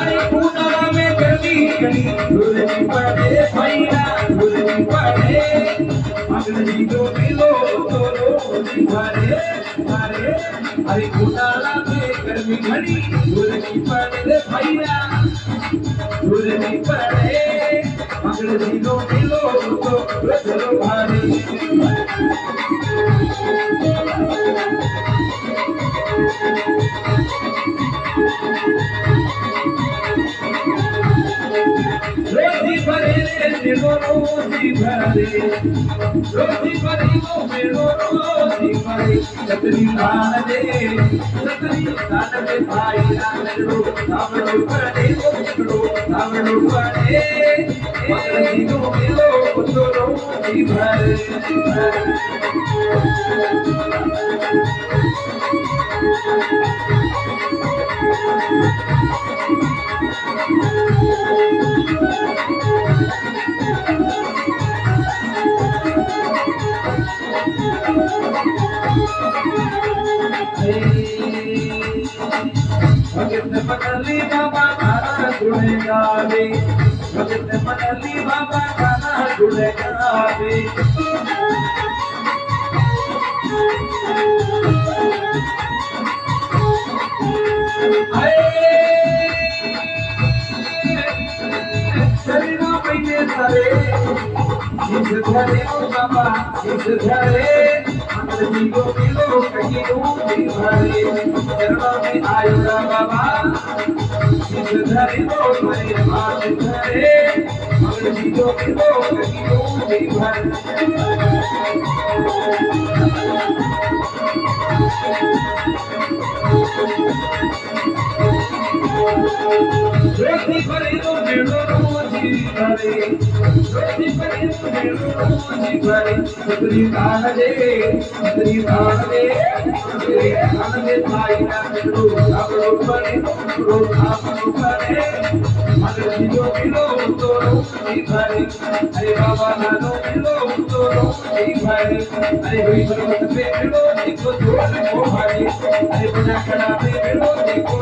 अरे पूना में गर्मी गली गुरजी पड़े भैया गुरजी पड़े अंग्रेजी जो मिलो तो रोजी भरे अरे अरे पूना में गर्मी गली गुरजी पड़े भैया गुरजी पड़े अंग्रेजी जो मिलो तो रोजी भरे रोजी भरे मेरो रोजी भरे रोजी भरे वो मेरो रोजी भरे छतरी दान दे भाई रामलो रामलो पड़े वो रामलो पड़े अंग्रेजी जो मिलो तो रोजी भरे भगत मनली बाबा गाना गुणे गावे भगत मनली बाबा गाना गुणे गावे शरीरा पहले सारे इस घरे बाबा इस घरे अंग्रेजी को मिलो कहीं ऊँची भरे चरणों में आएगा बाबा इस घरे को मेरे हाथ घरे अंग्रेजी को मिलो कहीं ऊँची भरे रोटी भरे तो मेरो रोजी भरे रोटी भरे तो मेरो रोजी भरे छतरी दान दे भाई ना मेरो आपलो भरे रो आपलो भरे अंग्रेजी जो मिलो तो रोजी भरे अरे बाबा ना नो मिलो तो रोजी भरे अरे वही पर्वत पे मिलो देखो जोर को भरे अरे बना खड़ा पे मिलो देखो